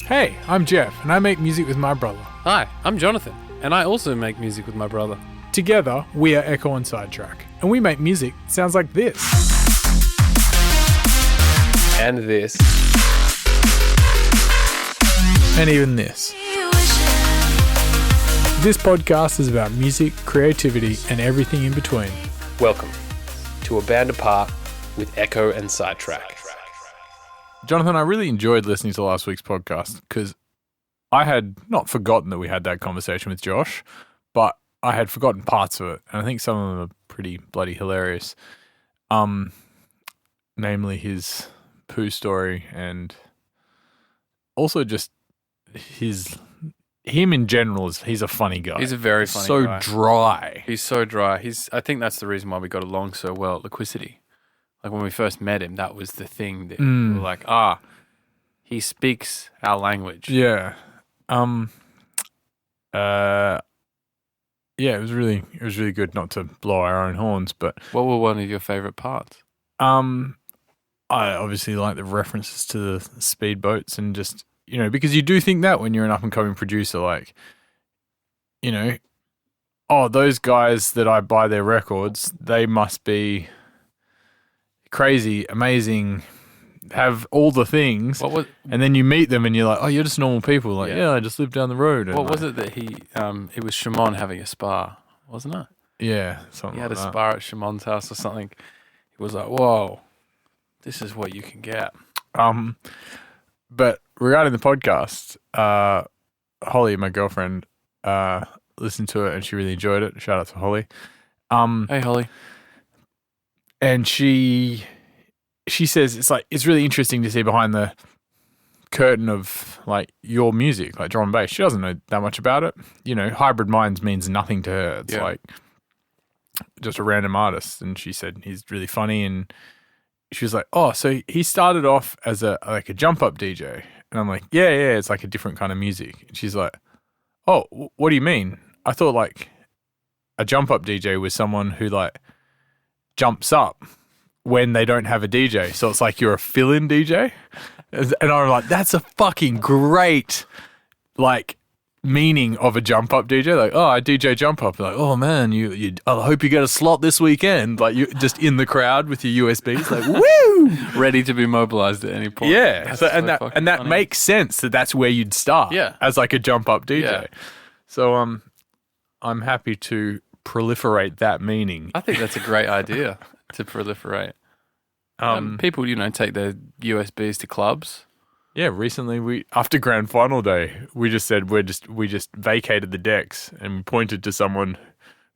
Hey, I'm Jeff, and I make music with my brother. Hi, I'm Jonathan, and I also make music with my brother. Together, we are Ekko and Sidetrack, and we make music that sounds like this. And this. And even this. This podcast is about music, creativity, and everything in between. Welcome to A Band Apart with Ekko and Sidetrack. Jonathan, I really enjoyed listening to last week's podcast because I had not forgotten that we had that conversation with Josh, but I had forgotten parts of it, and I think some of them are pretty bloody hilarious. Namely his poo story, and also just him in general. He's a funny guy. He's a very funny guy. So dry. He's so dry. I think that's the reason why we got along so well at Liquidity. Like when we first met him, that was the thing that we were like, he speaks our language. Yeah. Yeah, it was really good, not to blow our own horns, but What were one of your favorite parts? I obviously like the references to the speedboats, and just, because you do think that when you're an up and coming producer, like, those guys that I buy their records, they must be crazy, amazing, have all the things. And then you meet them and you're like, oh, you're just normal people. Like, yeah, I just live down the road. What was it that it was Shimon having a spa, wasn't it? Yeah, something He had like a that. spa at Shimon's house or something. He was like, whoa, this is what you can get. But regarding the podcast, Holly, my girlfriend, listened to it and she really enjoyed it. Shout out to Holly. Hey, Holly. And she says it's really interesting to see behind the curtain of like your music, like drum and bass. She doesn't know that much about it. Hybrid Minds means nothing to her. It's like just a random artist. And she said he's really funny, and she was like, oh, so he started off as a jump up DJ. And I'm like, yeah, it's like a different kind of music. And she's like, oh, what do you mean? I thought like a jump up DJ was someone who like jumps up when they don't have a DJ. So it's like you're a fill-in DJ. And I'm like, that's a fucking great like meaning of a jump up DJ. Like, oh, I DJ jump up. Like, oh man, you I hope you get a slot this weekend. Like, you're just in the crowd with your USBs, like, woo, Ready to be mobilized at any point. yeah. That funny. makes sense that that's where you'd start. Yeah. As like a jump up DJ. Yeah. So I'm happy to proliferate that meaning. I think that's a great idea to proliferate. People, take their USBs to clubs. Yeah, recently after grand final day, we just said we just vacated the decks and pointed to someone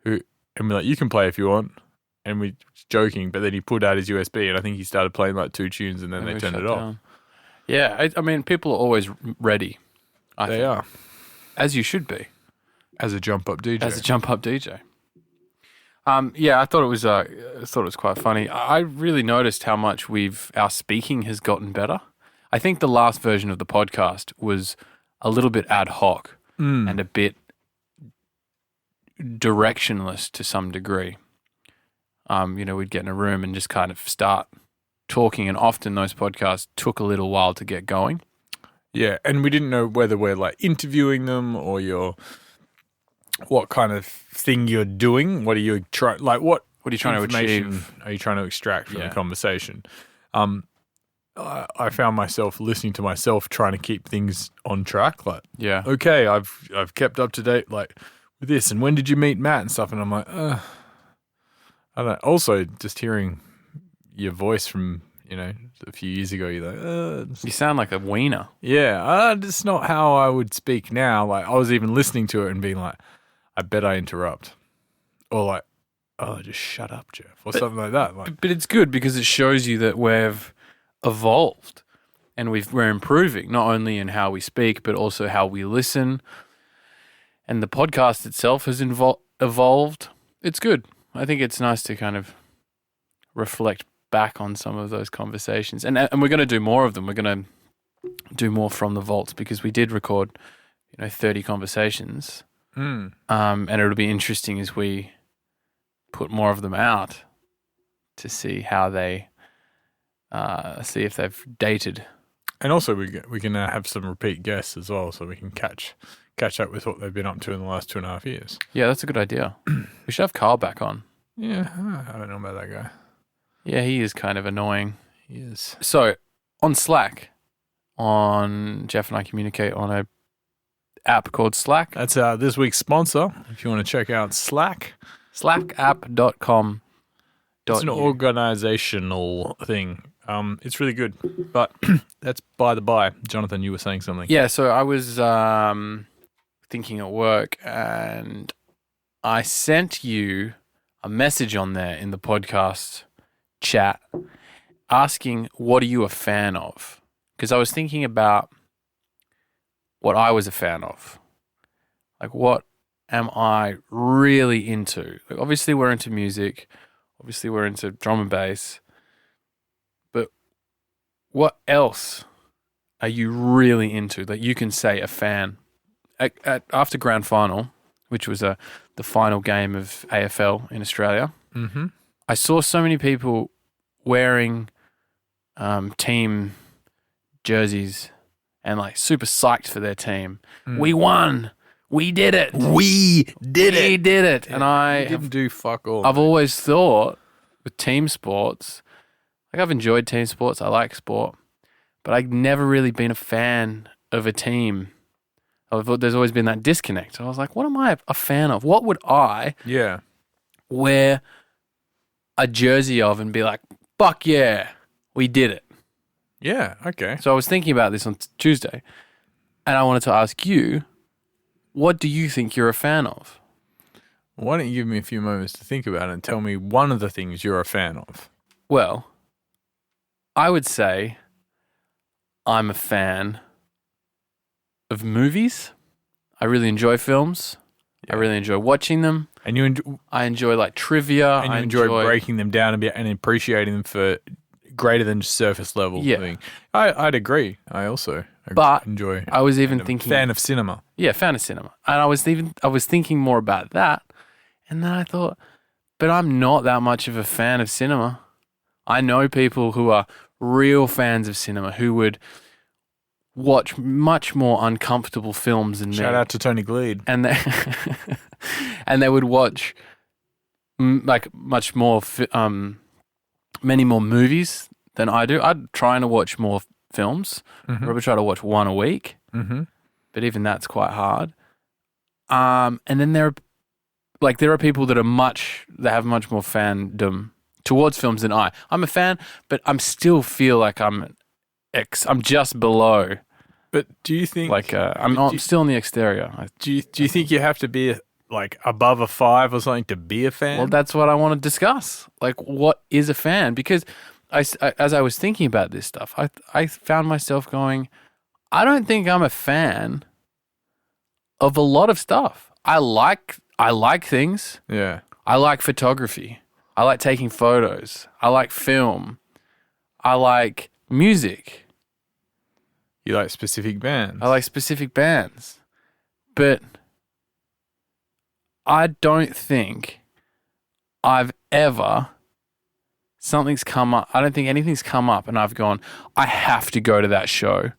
and we're like, you can play if you want, and we joking, but then he pulled out his USB and I think he started playing like 2 tunes and then they turned it off. Yeah, I mean, people are always ready. They are, as you should be, as a jump up DJ. I thought it was quite funny. I really noticed how much our speaking has gotten better. I think the last version of the podcast was a little bit ad hoc and a bit directionless to some degree. We'd get in a room and just kind of start talking, and often those podcasts took a little while to get going. Yeah, and we didn't know whether we're like interviewing them or what kind of thing you're doing. What are you trying? Like, what are you trying to achieve? Are you trying to extract from the conversation? I found myself listening to myself trying to keep things on track. Like, okay, I've kept up to date like with this. And when did you meet Matt and stuff? And I'm like, I don't know. Also, just hearing your voice from a few years ago, you're like, you sound like a wiener. Yeah, that's not how I would speak now. Like, I was even listening to it and being like, I bet I interrupt, or like, oh, just shut up, Jeff, or something like that. Like, but it's good because it shows you that we've evolved and we're improving, not only in how we speak, but also how we listen. And the podcast itself has evolved. It's good. I think it's nice to kind of reflect back on some of those conversations. And we're going to do more of them. We're going to do more from the vaults because we did record, 30 conversations. And it'll be interesting as we put more of them out to see how they see if they've dated And also we can have some repeat guests as well, so we can catch up with what they've been up to in the last 2.5 years. Yeah, that's a good idea. We should have Carl back on. Yeah, I don't know about that guy. Yeah, he is kind of annoying. He is. So on Slack, Jeff and I communicate on a app called Slack. That's this week's sponsor. If you want to check out Slack, slackapp.com. it's an organizational thing. It's really good, but that's by the by. Jonathan, you were saying something. Yeah, so I was thinking at work, and I sent you a message on there in the podcast chat asking, what are you a fan of? Because I was thinking about what I was a fan of. Like, what am I really into? Like, obviously, we're into music. Obviously, we're into drum and bass. But what else are you really into that you can say a fan? After grand final, which was the final game of AFL in Australia, I saw so many people wearing team jerseys and like super psyched for their team. We won. We did it. We did it. And I didn't do fuck all. I've always thought with team sports, like I've enjoyed team sports. I like sport, but I've never really been a fan of a team. There's always been that disconnect. I was like, what am I a fan of? What would I wear a jersey of and be like, fuck yeah, we did it. Yeah, okay. So I was thinking about this on Tuesday, and I wanted to ask you, what do you think you're a fan of? Why don't you give me a few moments to think about it and tell me one of the things you're a fan of? Well, I would say I'm a fan of movies. I really enjoy films. Yeah. I really enjoy watching them. And I enjoy like trivia. And you enjoy breaking them down a bit and appreciating them for greater than just surface level thing. I'd agree. I also enjoy. I was even thinking fan of cinema. Yeah, fan of cinema. And I was thinking more about that. And then I thought, but I'm not that much of a fan of cinema. I know people who are real fans of cinema who would watch much more uncomfortable films than me. Shout out to Tony Gleed. And they would watch like much more many more movies than I do. I'd try to watch more films. Probably try to watch one a week. But even that's quite hard. And then there are people that have much more fandom towards films than I. I'm a fan, but I'm still feel like I'm just below. But do you think I'm still in the exterior? Do you think you have to be like above a 5 or something to be a fan? Well, that's what I want to discuss. Like, what is a fan? Because as I was thinking about this stuff, I found myself going, I don't think I'm a fan of a lot of stuff. I like things. Yeah. I like photography. I like taking photos. I like film. I like music. You like specific bands. I like specific bands. But I don't think something's come up. I don't think anything's come up and I've gone, I have to go to that show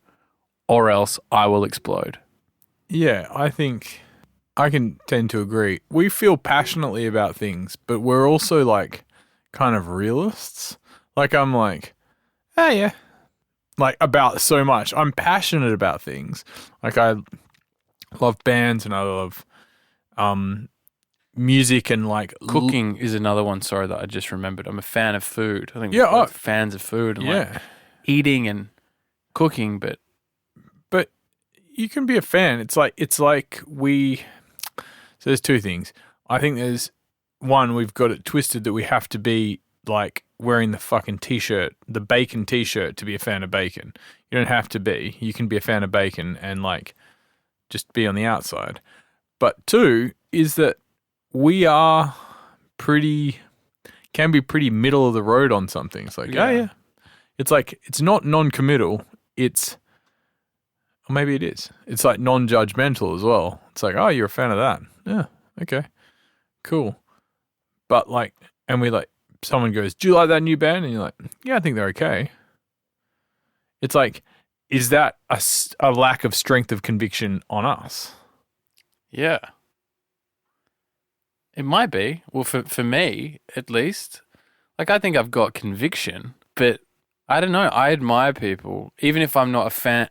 or else I will explode. Yeah, I think I can tend to agree. We feel passionately about things, but we're also like kind of realists. Like I'm like, oh yeah. Like about so much. I'm passionate about things. Like I love bands and I love music and like cooking is another one. Sorry that I just remembered. I'm a fan of food. I think we're fans of food and like eating and cooking, but you can be a fan. It's like so there's two things. I think there's one, we've got it twisted that we have to be like wearing the fucking t-shirt, the bacon t-shirt to be a fan of bacon. You don't have to be. You can be a fan of bacon and like just be on the outside. But two is that we are can be pretty middle of the road on something. It's like, it's like, it's not non-committal. Or maybe it is. It's like non-judgmental as well. It's like, oh, you're a fan of that. Yeah. Okay. Cool. But like, and we like, someone goes, do you like that new band? And you're like, yeah, I think they're okay. It's like, is that a lack of strength of conviction on us? Yeah. It might be. Well, for me, at least. Like, I think I've got conviction, but I don't know. I admire people, even if I'm not a fan,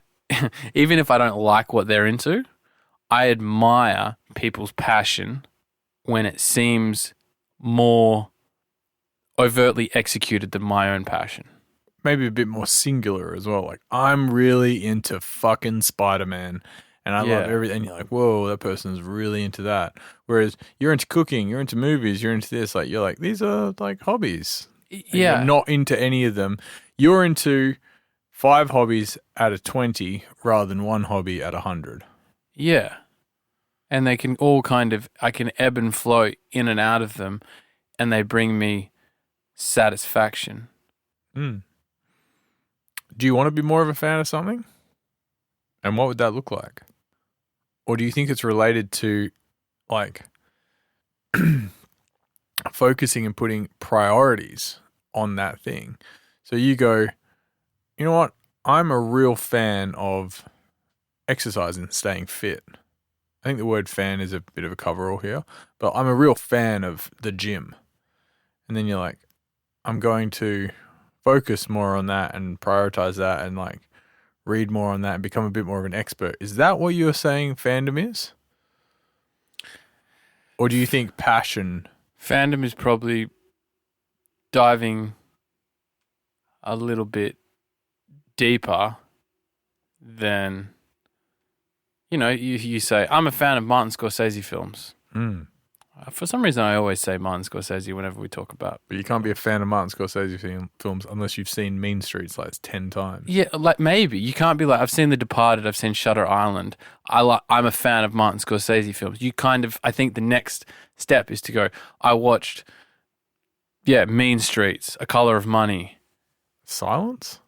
even if I don't like what they're into, I admire people's passion when it seems more overtly executed than my own passion. Maybe a bit more singular as well. Like, I'm really into fucking Spider-Man and I love everything. And you're like, whoa, that person's really into that. Whereas you're into cooking, you're into movies, you're into this. Like, you're like, these are like hobbies. And Yeah. you're not into any of them. You're into 5 hobbies out of 20 rather than one hobby out of 100. Yeah. And they can all I can ebb and flow in and out of them, and they bring me satisfaction. Mm. Do you want to be more of a fan of something? And what would that look like? Or do you think it's related to, like, focusing and putting priorities on that thing? So you go, you know what? I'm a real fan of exercising and staying fit. I think the word fan is a bit of a coverall here, but I'm a real fan of the gym. And then you're like, I'm going to focus more on that and prioritize that and like read more on that and become a bit more of an expert. Is that what you're saying fandom is? Or do you think passion? Fandom is probably diving a little bit deeper than, you say, I'm a fan of Martin Scorsese films. Mm. For some reason, I always say Martin Scorsese whenever we talk about. But you can't be a fan of Martin Scorsese films unless you've seen Mean Streets like 10 times. Yeah, like maybe. You can't be like, I've seen The Departed, I've seen Shutter Island. I'm a fan of Martin Scorsese films. I think the next step is to go, I watched, Mean Streets, A Color of Money. Silence,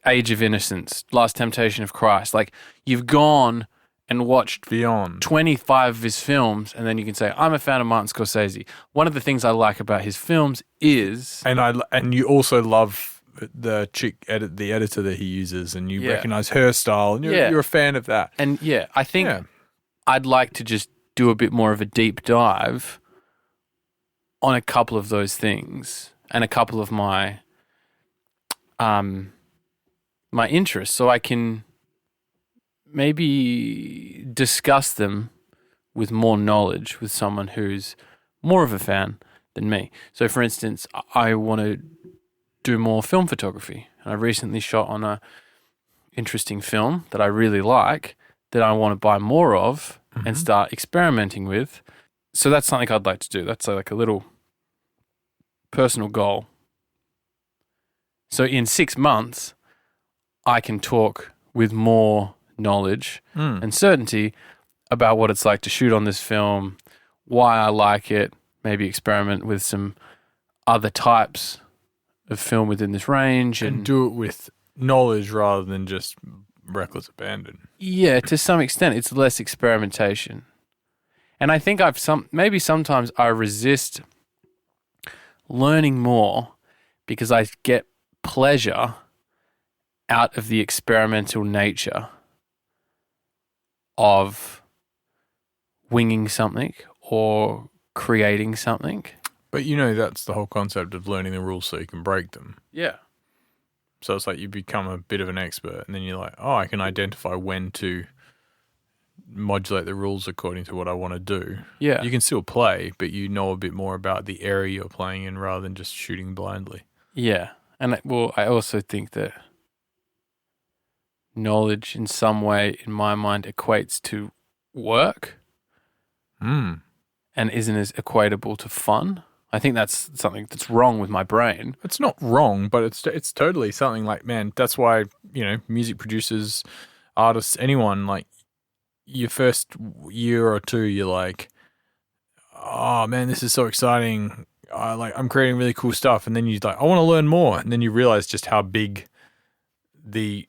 Age of Innocence, Last Temptation of Christ. Like, you've gone and watched Beyond 25 of his films, and then you can say, I'm a fan of Martin Scorsese. One of the things I like about his films is... And you also love the the editor that he uses, and you recognize her style, and you're a fan of that. And I think I'd like to just do a bit more of a deep dive on a couple of those things and a couple of my my interests, so I can maybe discuss them with more knowledge with someone who's more of a fan than me. So, for instance, I want to do more film photography. And I recently shot on a interesting film that I really like that I want to buy more of and start experimenting with. So that's something I'd like to do. That's like a little personal goal. So in 6 months, I can talk with more knowledge and certainty about what it's like to shoot on this film, why I like it, maybe experiment with some other types of film within this range. And do it with knowledge rather than just reckless abandon. Yeah, to some extent, it's less experimentation. And I think maybe sometimes I resist learning more because I get pleasure out of the experimental nature of winging something or creating something. But that's the whole concept of learning the rules so you can break them. Yeah. So it's like you become a bit of an expert, and then you're like, oh, I can identify when to modulate the rules according to what I want to do. Yeah. You can still play, but you know a bit more about the area you're playing in rather than just shooting blindly. Yeah. And I also think that knowledge in some way, in my mind, equates to work and isn't as equatable to fun. I think that's something that's wrong with my brain. It's not wrong, but it's totally something like, man, that's why, music producers, artists, anyone, like, your first year or two, you're like, oh man, this is so exciting. I'm creating really cool stuff. And then you're like, I want to learn more. And then you realize just how big the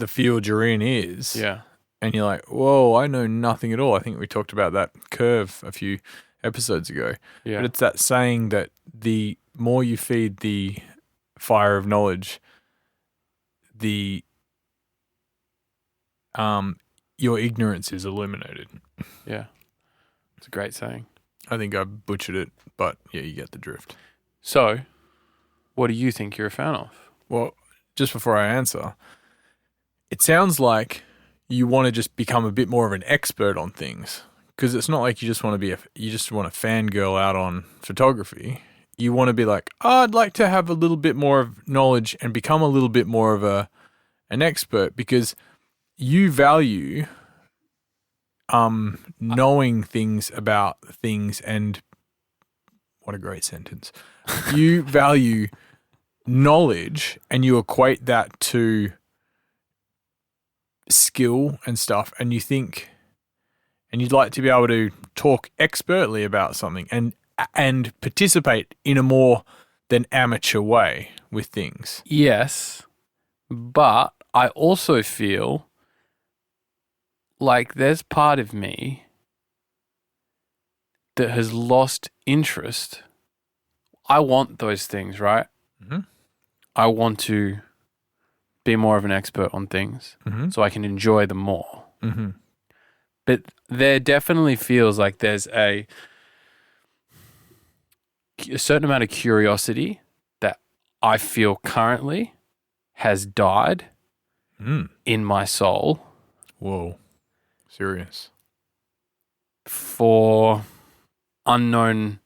field you're in is. Yeah. And you're like, whoa, I know nothing at all. I think we talked about that curve a few episodes ago. Yeah. But it's that saying that the more you feed the fire of knowledge, the your ignorance is illuminated. Yeah. It's a great saying. I think I butchered it, but yeah, you get the drift. So, what do you think you're a fan of? Well, just before I answer, it sounds like you want to just become a bit more of an expert on things, because it's not like you just want to fangirl out on photography. You want to be like, oh, I'd like to have a little bit more of knowledge and become a little bit more of an expert, because you value knowing things about things. And what a great sentence. You value knowledge and you equate that to skill and stuff, and you think, and you'd like to be able to talk expertly about something and participate in a more than amateur way with things. Yes, but I also feel like there's part of me that has lost interest. I want those things, right? Mm-hmm. I want to be more of an expert on things so I can enjoy them more. Mm-hmm. But there definitely feels like there's a certain amount of curiosity that I feel currently has died in my soul. Whoa. Serious. For unknown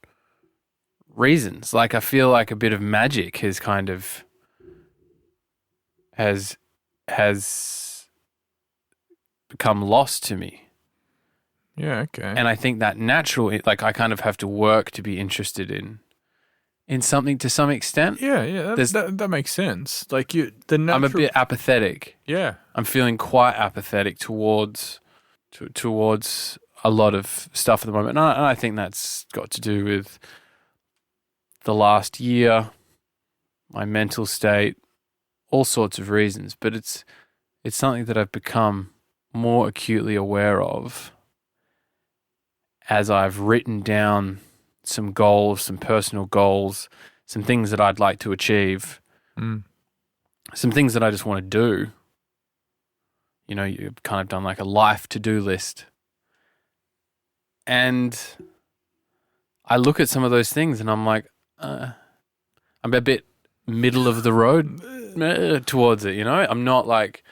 reasons. Like, I feel like a bit of magic has kind of has become lost to me. Yeah, okay. And I think that naturally, like, I kind of have to work to be interested in something to some extent. Yeah, that makes sense. Like I'm a bit apathetic. Yeah. I'm feeling quite apathetic towards a lot of stuff at the moment. And I think that's got to do with the last year, my mental state, all sorts of reasons. But it's something that I've become more acutely aware of as I've written down some goals, some personal goals, some things that I'd like to achieve, some things that I just want to do. You know, you've kind of done like a life to-do list. And I look at some of those things and I'm like, I'm a bit middle of the road towards it, you know? I'm not like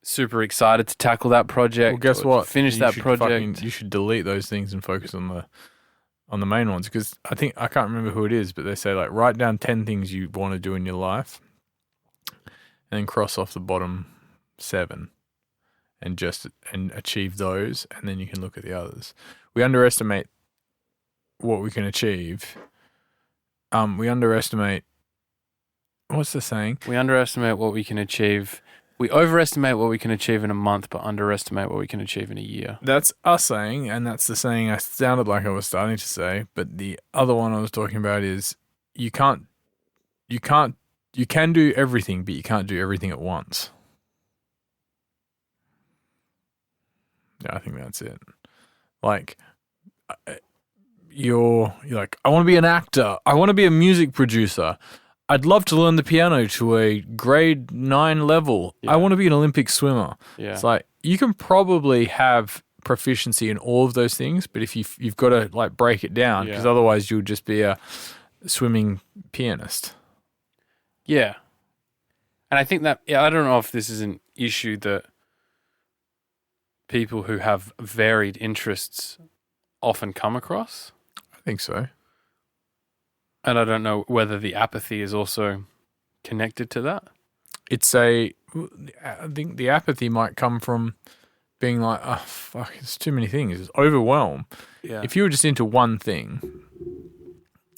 super excited to tackle that project. Well, guess what? Finish that project. You should delete those things and focus on the main ones, because I can't remember who it is, but they say like write down 10 things you want to do in your life and then cross off the bottom 7 and achieve those, and then you can look at the others. We underestimate what we can achieve. We underestimate, what's the saying? We underestimate what we can achieve. We overestimate what we can achieve in a month, but underestimate what we can achieve in a year. That's us saying, and that's the saying I sounded like I was starting to say, but the other one I was talking about is you can do everything, but you can't do everything at once. Yeah, I think that's it. Like, you're like, I want to be an actor. I want to be a music producer. I'd love to learn the piano to a grade 9 level. Yeah. I want to be an Olympic swimmer. Yeah. It's like, you can probably have proficiency in all of those things, but if you've got to like break it down, because otherwise you'll just be a swimming pianist. Yeah. And I think that, I don't know if this is an issue that people who have varied interests often come across. I think so. And I don't know whether the apathy is also connected to that. I think the apathy might come from being like, oh, fuck, it's too many things. It's overwhelm. Yeah. If you were just into one thing,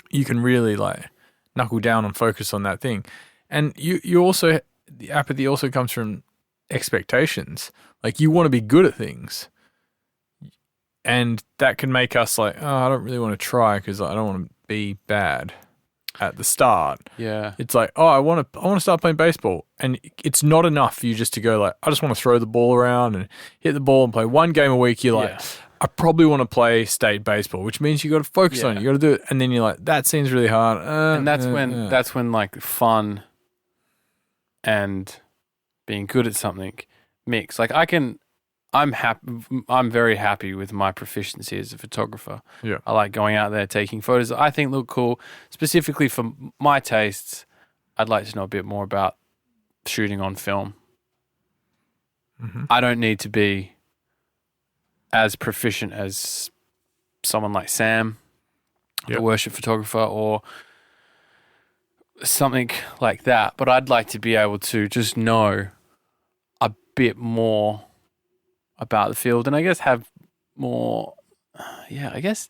you can really like knuckle down and focus on that thing. And you also, the apathy also comes from expectations. Like, you want to be good at things. And that can make us like, oh, I don't really want to try because I don't want to be bad at the start. Yeah. It's like, oh, I want to start playing baseball. And it's not enough for you just to go like, I just want to throw the ball around and hit the ball and play one game a week. You're like, I probably want to play state baseball, which means you got to focus on it. You got to do it. And then you're like, that seems really hard. And that's when like fun and being good at something mix. Like I'm very happy with my proficiency as a photographer. Yeah. I like going out there taking photos that I think look cool. Specifically for my tastes, I'd like to know a bit more about shooting on film. Mm-hmm. I don't need to be as proficient as someone like Sam, the worship photographer, or something like that. But I'd like to be able to just know a bit more about the field, and I guess have more. Yeah, I guess.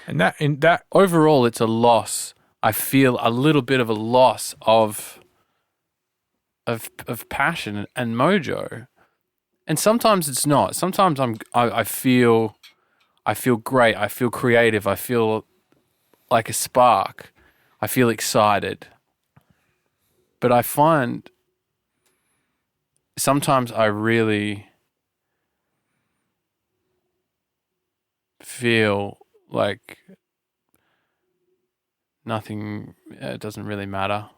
And that Overall, it's a loss. I feel a little bit of a loss of passion and mojo, and sometimes it's not. Sometimes I feel great. I feel creative. I feel like a spark. I feel excited. But I find sometimes I really feel like nothing, it doesn't really matter.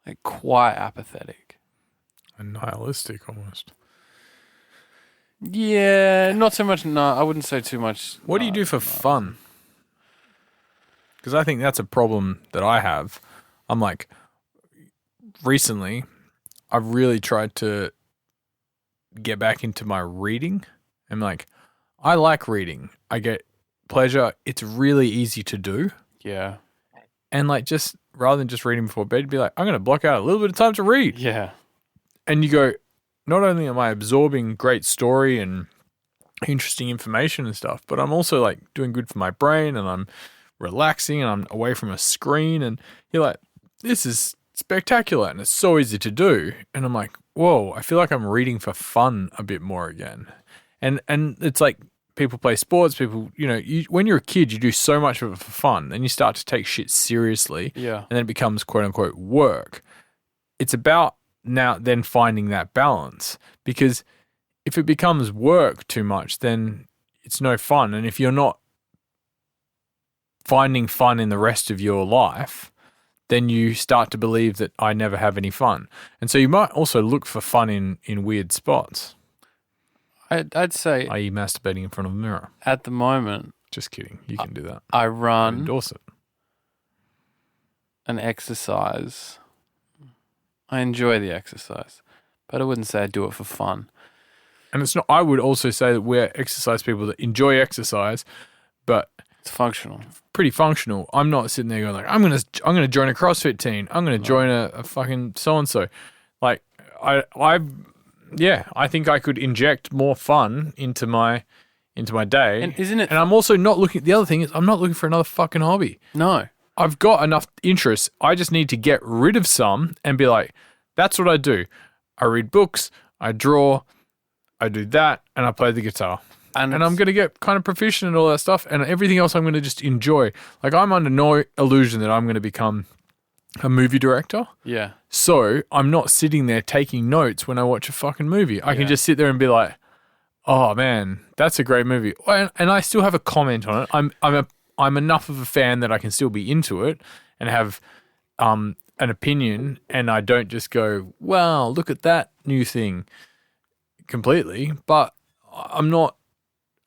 Like quite apathetic. and nihilistic almost. Yeah, not so much. No, I wouldn't say too much. What do you do for fun? Because I think that's a problem that I have. I'm like, recently, I've really tried to get back into my reading. I'm like, I like reading. I get pleasure. It's really easy to do. Yeah. And like, just rather than just reading before bed, be like, I'm going to block out a little bit of time to read. Yeah. And you go, not only am I absorbing great story and interesting information and stuff, but I'm also like doing good for my brain, and I'm relaxing, and I'm away from a screen, and you're like, this is spectacular, and it's so easy to do. And I'm like, whoa, I feel like I'm reading for fun a bit more again. And it's like, people play sports, people, when you're a kid, you do so much of it for fun. Then you start to take shit seriously. Yeah. And then it becomes quote unquote work. It's about now then finding that balance, because if it becomes work too much, then it's no fun. And if you're not finding fun in the rest of your life, then you start to believe that I never have any fun. And so you might also look for fun in weird spots. I'd say, i.e. masturbating in front of a mirror. at the moment, Just kidding. You can do that. I I run endorse it. an exercise. I enjoy the exercise, but I wouldn't say I do it for fun. And it's not. I would also say that we're exercise people that enjoy exercise, but It's functional. pretty functional. I'm not sitting there going like, I'm gonna join a CrossFit team. I'm gonna join a fucking so and so. Like I think I could inject more fun into my day. And isn't it? And I'm also not looking. The other thing is, I'm not looking for another fucking hobby. No. I've got enough interests. I just need to get rid of some and be like, that's what I do. I read books, I draw, I do that, and I play the guitar. And I'm going to get kind of proficient in all that stuff, and everything else I'm going to just enjoy. Like, I'm under no illusion that I'm going to become a movie director. Yeah. So I'm not sitting there taking notes when I watch a fucking movie. I can just sit there and be like, oh man, that's a great movie. And I still have a comment on it. I'm enough of a fan that I can still be into it and have an opinion, and I don't just go, wow, look at that new thing completely. But I'm not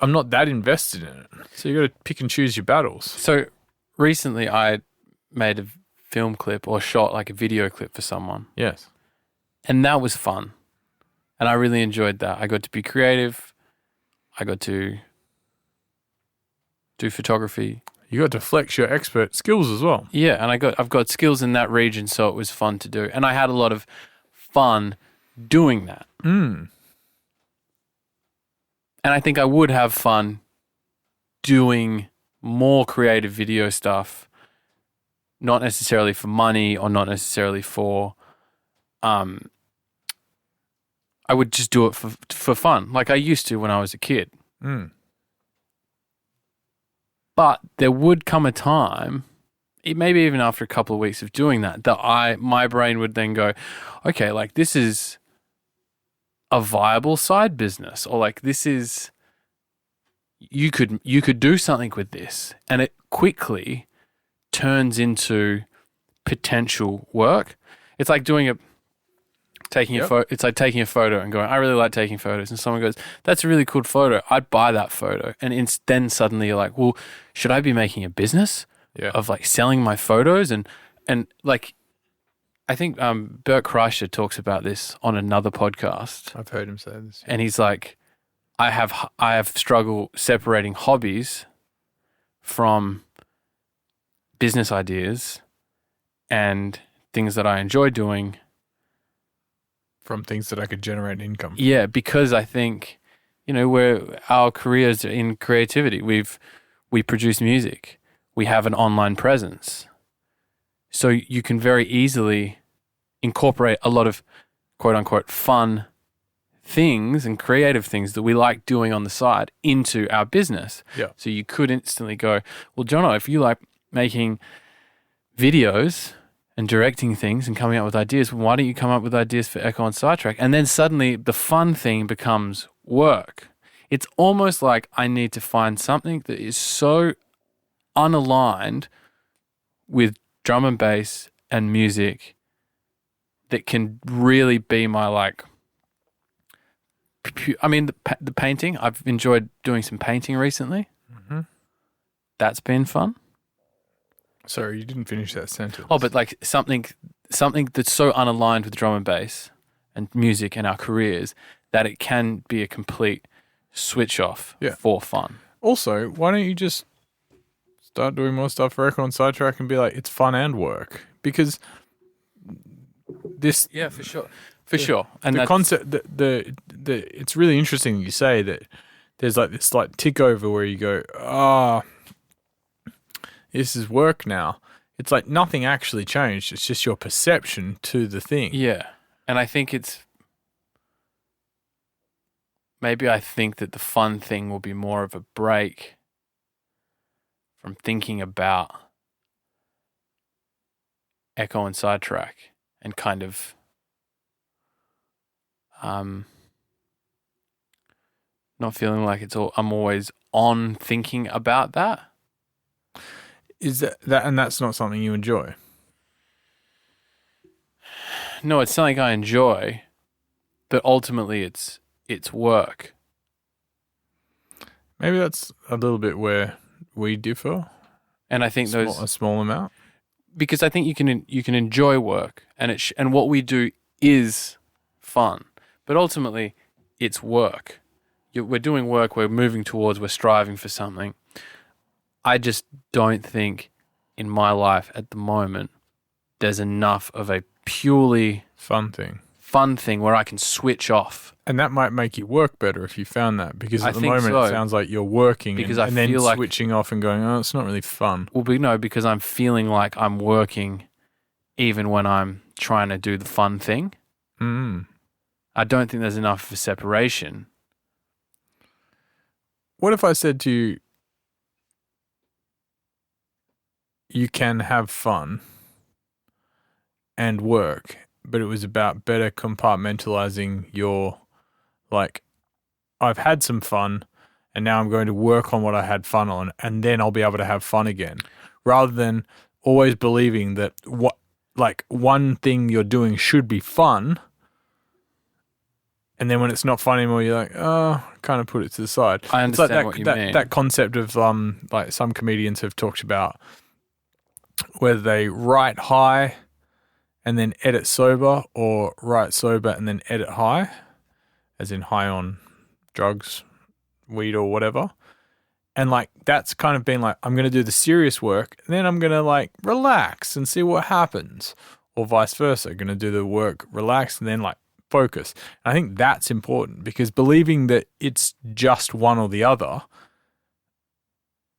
that invested in it. So you got to pick and choose your battles. So recently I made a film clip or shot like a video clip for someone, Yes. and that was fun. And I really enjoyed that. I got to be creative. I got to do photography. You got to flex your expert skills as well. Yeah, and I've got skills in that region, so it was fun to do. And I had a lot of fun doing that. Mm. And I think I would have fun doing more creative video stuff, not necessarily for money or not necessarily for I would just do it for fun, like I used to when I was a kid. Mm. But there would come a time, maybe even after a couple of weeks of doing that, my brain would then go, okay, like this is a viable side business, or like this is you could do something with this, and it quickly turns into potential work. It's like taking a Yep. photo. It's like taking a photo and going, I really like taking photos. And someone goes, that's a really cool photo. I'd buy that photo. And then suddenly you're like, well, should I be making a business Yeah. of like selling my photos? And like, I think Bert Kreischer talks about this on another podcast. I've heard him say this. And he's like, I have struggle separating hobbies from business ideas and things that I enjoy doing. From things that I could generate income. Yeah, because I think, our careers are in creativity. We produce music. We have an online presence. So you can very easily incorporate a lot of quote unquote fun things and creative things that we like doing on the side into our business. Yeah. So you could instantly go, well, Jono, if you like making videos and directing things and coming up with ideas, why don't you come up with ideas for Ekko and Sidetrack? And then suddenly the fun thing becomes work. It's almost like I need to find something that is so unaligned with drum and bass and music that can really be my the painting. I've enjoyed doing some painting recently. Mm-hmm. That's been fun. Sorry, you didn't finish that sentence. Oh, but like something that's so unaligned with drum and bass and music and our careers that it can be a complete switch off for fun. Also, why don't you just start doing more stuff for Ekko and Sidetrack and be like, it's fun and work? Because this... Yeah, for sure. For sure. And the concept, it's really interesting you say that there's like this like tick over where you go, this is work now. It's like nothing actually changed. It's just your perception to the thing. Yeah. And I think maybe I think that the fun thing will be more of a break from thinking about Ekko and Sidetrack and kind of not feeling like I'm always on thinking about that. Is that and that's not something you enjoy? No, it's something I enjoy, but ultimately it's work. Maybe that's a little bit where we differ. And I think a small amount, because I think you can enjoy work and what we do is fun, but ultimately it's work. We're doing work. We're moving towards. We're striving for something. I just don't think in my life at the moment there's enough of a purely fun thing where I can switch off. And that might make you work better if you found that, because at the moment so. It sounds like you're working because and then feel switching off and going, oh, it's not really fun. Well, because I'm feeling like I'm working even when I'm trying to do the fun thing. Mm. I don't think there's enough of a separation. What if I said to you, you can have fun and work, but it was about better compartmentalizing your, like, I've had some fun and now I'm going to work on what I had fun on and then I'll be able to have fun again, rather than always believing that one thing you're doing should be fun. And then when it's not fun anymore, you're like, oh, kind of put it to the side. I understand it's like what you mean. That concept of, like some comedians have talked about whether they write high and then edit sober, or write sober and then edit high, as in high on drugs, weed or whatever. And like, that's kind of been like, I'm going to do the serious work and then I'm going to like relax and see what happens, or vice versa. Going to do the work, relax, and then like focus. And I think that's important, because believing that it's just one or the other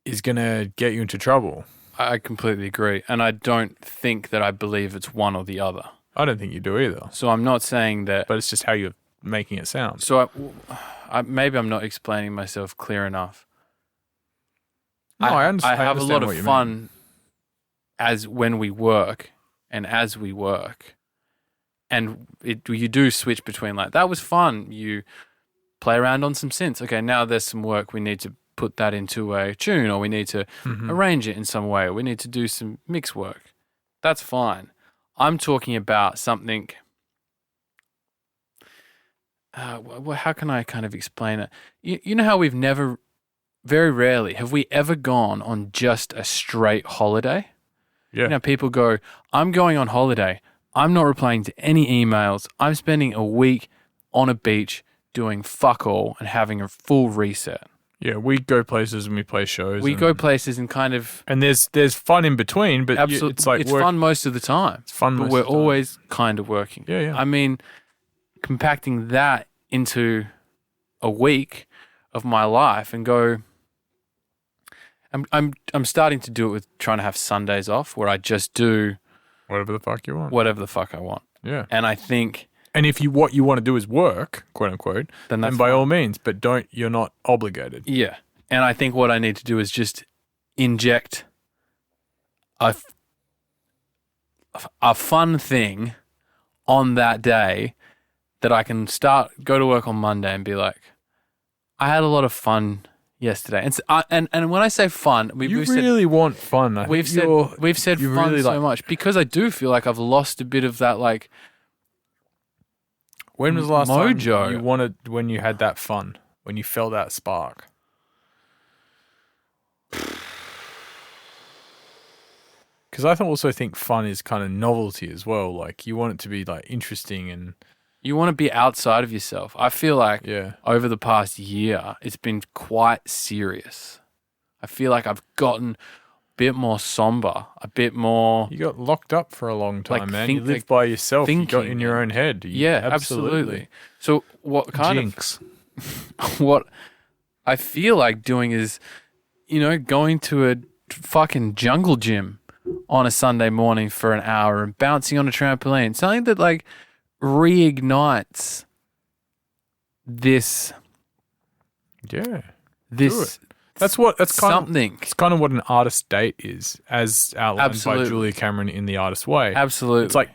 is going to get you into trouble. I completely agree. And I don't think that I believe it's one or the other. I don't think you do either. So I'm not saying that. But it's just how you're making it sound. So maybe I'm not explaining myself clear enough. No, I understand. I have a lot of fun mean. as when we work and as we work. And you do switch between like, that was fun. You play around on some synths. Okay, now there's some work. We need to put that into a tune, or we need to arrange it in some way, or we need to do some mix work. That's fine. I'm talking about something. How can I kind of explain it? You know how very rarely have we ever gone on just a straight holiday? Yeah. You know, people go, I'm going on holiday. I'm not replying to any emails. I'm spending a week on a beach doing fuck all and having a full reset. Yeah, we go places and we play shows. We go places and kind of... And there's fun in between, but it's like it's work. fun most of the time. It's fun but most we're of the time. always kind of working. Yeah, yeah. I mean, compacting that into a week of my life and go... I'm starting to do it with trying to have Sundays off where I just do... Whatever the fuck you want. Whatever the fuck I want. Yeah. And I think... And if what you want to do is work, quote unquote, then by fine. all means, but you're not obligated. Yeah. And I think what I need to do is just inject a fun thing on that day that I can go to work on Monday and be like, I had a lot of fun yesterday. And when I say fun, we've really want fun. We've said fun really so much because I do feel like I've lost a bit of that like. When was the last mojo time you wanted, when you had that fun, when you felt that spark? Because I also think fun is kind of novelty as well. Like you want it to be like interesting and you want to be outside of yourself. I feel like yeah. over the past year, it's been quite serious. I feel like I've gotten a bit more somber, a bit more. You got locked up for a long time, like man. You lived by yourself. You got in your own head. Yeah, absolutely. So what kind Jinx. of what I feel like doing is, going to a fucking jungle gym on a Sunday morning for an hour and bouncing on a trampoline. Something that like reignites this. Yeah. This. That's something. It's kind of what an artist date is, as outlined by Julia Cameron in The Artist's Way. Absolutely. It's like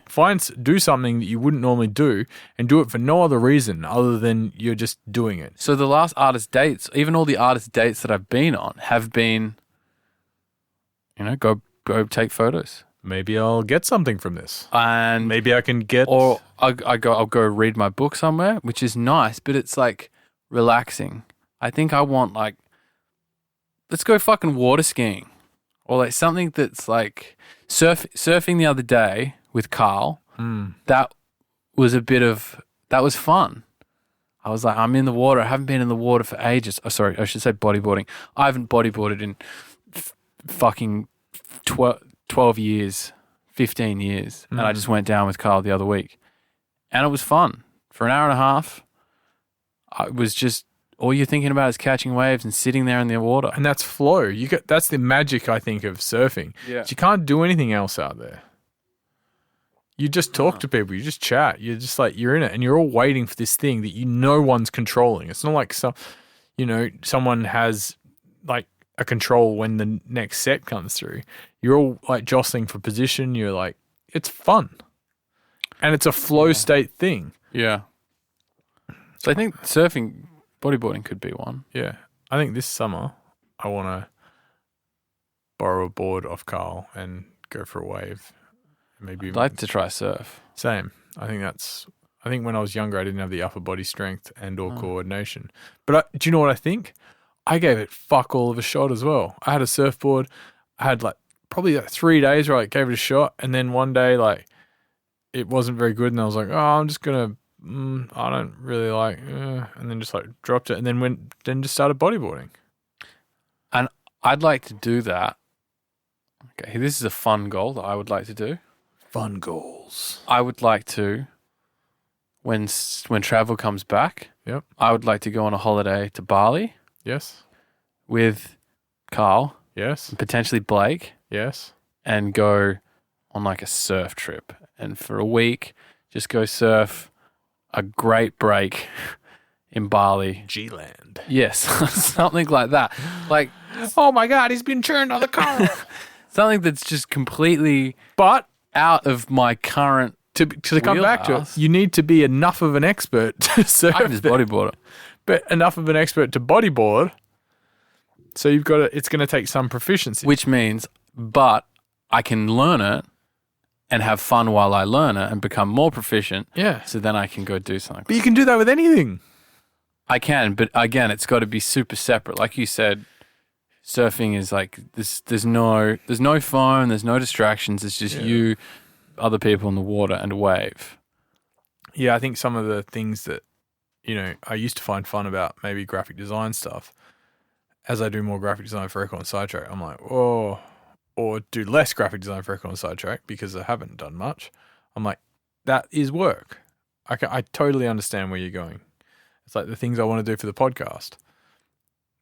do something that you wouldn't normally do and do it for no other reason other than you're just doing it. So the last artist dates, even all the artist dates that I've been on have been, go take photos. Maybe I'll get something from this. And maybe I can get... Or I'll go read my book somewhere, which is nice, but it's like relaxing. I think I want like, let's go fucking water skiing. Or like something that's like surfing the other day with Carl. That was that was fun. I was like, I'm in the water. I haven't been in the water for ages. Oh, sorry, I should say bodyboarding. I haven't bodyboarded in fucking 12 years, 15 years. And I just went down with Carl the other week. And it was fun. For an hour and a half, I was just... All you're thinking about is catching waves and sitting there in the water. And that's flow. That's the magic, I think, of surfing. Yeah. You can't do anything else out there. You just talk to people. You just chat. You're just like, you're in it. And you're all waiting for this thing that no one's controlling. It's not like someone has like a control when the next set comes through. You're all like jostling for position. You're like, it's fun. And it's a flow state thing. Yeah. So I think surfing... Bodyboarding could be one. Yeah. I think this summer I want to borrow a board off Carl and go for a wave. Maybe I'd like to try surf. Same. I think when I was younger I didn't have the upper body strength and or coordination. But do you know what I think? I gave it fuck all of a shot as well. I had a surfboard. I had probably 3 days where I gave it a shot, and then one day it wasn't very good and I was like, oh, I'm just going to I don't really like, and then just dropped it, and then just started bodyboarding. And I'd like to do that. Okay, this is a fun goal that I would like to do. Fun goals. I would like to, when travel comes back. Yep. I would like to go on a holiday to Bali. Yes. With Carl. Yes. And potentially Blake. Yes. And go on like a surf trip, and for a week just go surf. A great break in Bali. G-Land. Yes, something like that. Like, oh my God, he's been turned on the car. Something that's just completely out of my current to come back to it. You need to be enough of an expert to surf. I can just bodyboard it. But enough of an expert to bodyboard. So it's going to take some proficiency. Which means, but I can learn it and have fun while I learn it and become more proficient. Yeah. So then I can go do something. But you can do that with anything. I can, but again, it's got to be super separate. Like you said, surfing is like this. There's no phone. There's no distractions. It's just you, other people in the water, and a wave. Yeah, I think some of the things that, I used to find fun about maybe graphic design stuff, as I do more graphic design for Ekko and Sidetrack, I'm like, oh, or do less graphic design for Ekko and Sidetrack because I haven't done much. I'm like, that is work. I totally understand where you're going. It's like the things I want to do for the podcast,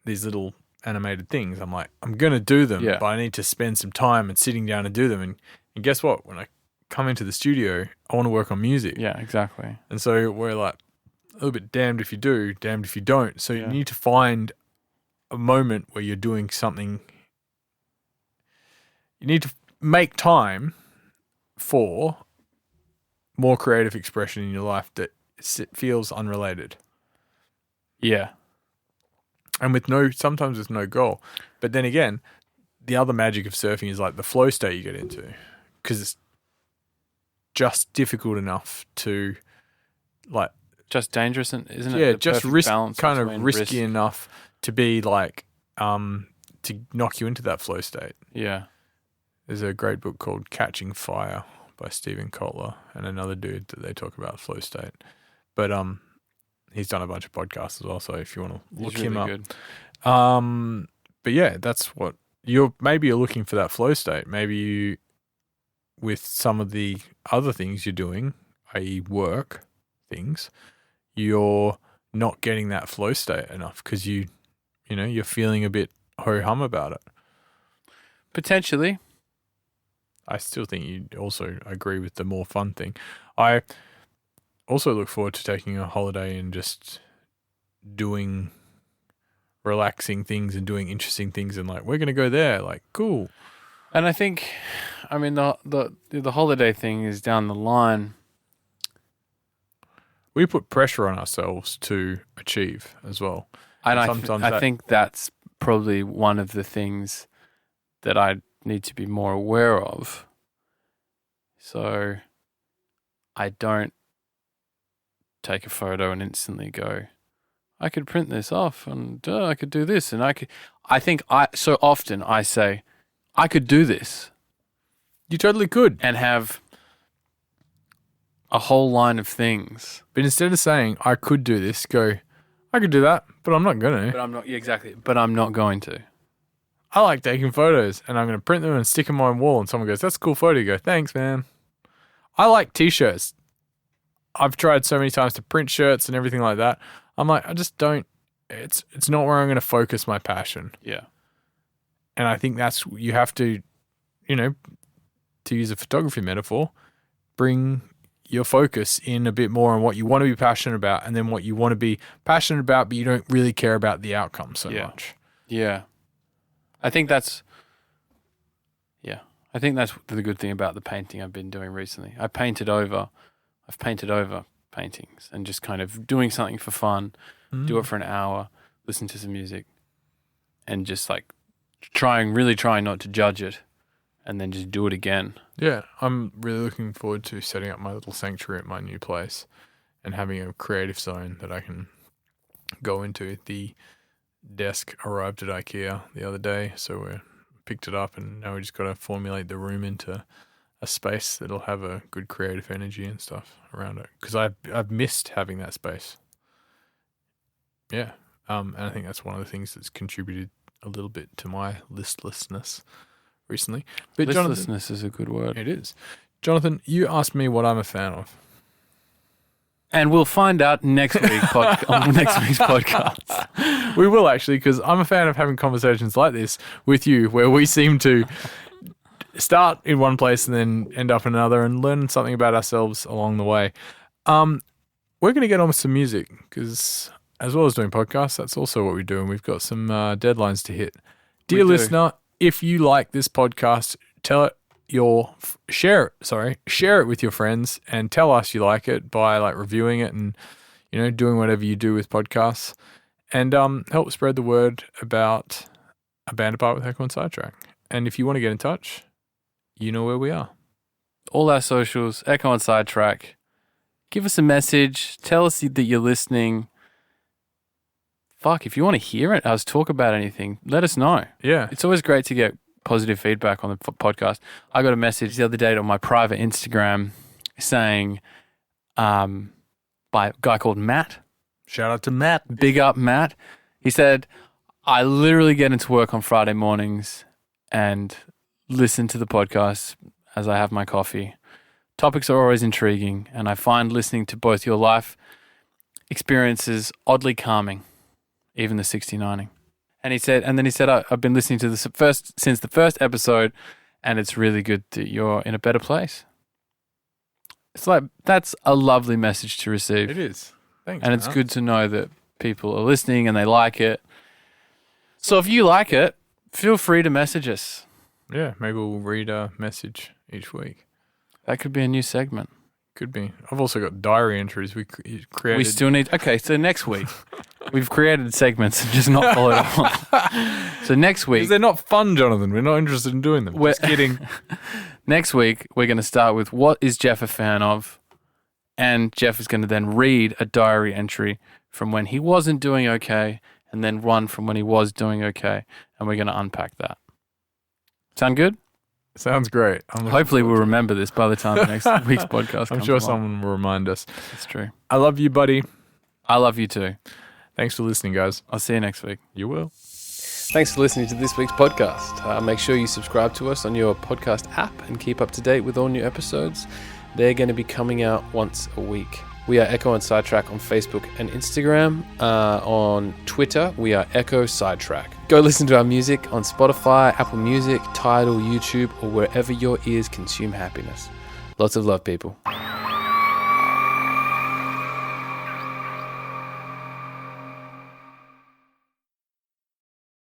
these little animated things. I'm like, I'm going to do them, but I need to spend some time and sitting down and do them. And guess what? When I come into the studio, I want to work on music. Yeah, exactly. And so we're like a little bit damned if you do, damned if you don't. So you need to find a moment where you're doing something. You need to make time for more creative expression in your life that feels unrelated. Yeah. And sometimes with no goal. But then again, the other magic of surfing is like the flow state you get into, because it's just difficult enough to like. Just dangerous, isn't it? Yeah, just kind of risky risk. enough to be like, to knock you into that flow state. Yeah. There's a great book called Catching Fire by Stephen Kotler and another dude that they talk about flow state. But he's done a bunch of podcasts as well, so if you want to look him up. Good. But yeah, that's what you're looking for, that flow state. Maybe you, with some of the other things you're doing, i.e. work things, you're not getting that flow state enough because you're feeling a bit ho-hum about it. Potentially. I still think you also agree with the more fun thing. I also look forward to taking a holiday and just doing relaxing things and doing interesting things, and like, we're going to go there, like, cool. And I think, the holiday thing is down the line. We put pressure on ourselves to achieve as well. And I think that's probably one of the things that I need to be more aware of. So I don't take a photo and instantly go, I could print this off and I could do this. And so often I say, I could do this. You totally could. And have a whole line of things. But instead of saying, I could do this, go, I could do that, but I'm not going to. But I'm not, exactly. But I'm not going to. I like taking photos and I'm going to print them and stick them on my wall, and someone goes, that's a cool photo. You go, thanks, man. I like t-shirts. I've tried so many times to print shirts and everything like that. I'm like, I just don't, it's not where I'm going to focus my passion. Yeah. And I think you have to, to use a photography metaphor, bring your focus in a bit more on what you want to be passionate about, and then what you want to be passionate about, but you don't really care about the outcome so much. Yeah. I think that's the good thing about the painting I've been doing recently. I've painted over paintings and just kind of doing something for fun, do it for an hour, listen to some music, and just like trying not to judge it, and then just do it again. Yeah, I'm really looking forward to setting up my little sanctuary at my new place and having a creative zone that I can go into. The desk arrived at IKEA the other day, so we picked it up, and now we just got to formulate the room into a space that'll have a good creative energy and stuff around it, because I've missed having that space. Yeah, and I think that's one of the things that's contributed a little bit to my listlessness recently. But listlessness is a good word. It is. Jonathan, you asked me what I'm a fan of. And we'll find out next week on next week's podcast. We will, actually, because I'm a fan of having conversations like this with you, where we seem to start in one place and then end up in another and learn something about ourselves along the way. We're going to get on with some music, because as well as doing podcasts, that's also what we do, and we've got some deadlines to hit. Dear listener, if you like this podcast, share it with your friends and tell us you like it by like reviewing it and, doing whatever you do with podcasts, and help spread the word about A Band Apart with Ekko and Sidetrack. And if you want to get in touch, you know where we are. all our socials, Ekko and Sidetrack. Give us a message. Tell us that you're listening. Fuck, if you want to hear us talk about anything, let us know. Yeah. It's always great to get positive feedback on the podcast. I got a message the other day on my private Instagram saying, by a guy called Matt. Shout out to Matt. Big up, Matt. He said, I literally get into work on Friday mornings and listen to the podcast as I have my coffee. Topics are always intriguing, and I find listening to both your life experiences oddly calming, even the 69ing. And then he said, I've been listening to since the first episode, and it's really good that you're in a better place. It's like, that's a lovely message to receive. It is. Thanks. And it's good to know that people are listening and they like it. So if you like it, feel free to message us. Yeah, maybe we'll read a message each week. That could be a new segment. Could be. I've also got diary entries we created. We still need... Okay, so next week, we've created segments and just not followed up on. So next week... Because they're not fun, Jonathan. We're not interested in doing them. Just kidding. Next week, we're going to start with what is Jeff a fan of? And Jeff is going to then read a diary entry from when he wasn't doing okay and then one from when he was doing okay. And we're going to unpack that. Sound good? Sounds great. Hopefully we'll remember this by the time the next week's podcast comes I'm sure along. someone will remind us. That's true. I love you, buddy. I love you too. Thanks for listening, guys. I'll see you next week. You will. Thanks for listening to this week's podcast. Make sure you subscribe to us on your podcast app and keep up to date with all new episodes. They're going to be coming out once a week. We are Ekko and Sidetrack on Facebook and Instagram. On Twitter, we are Ekko Sidetrack. Go listen to our music on Spotify, Apple Music, Tidal, YouTube, or wherever your ears consume happiness. Lots of love, people.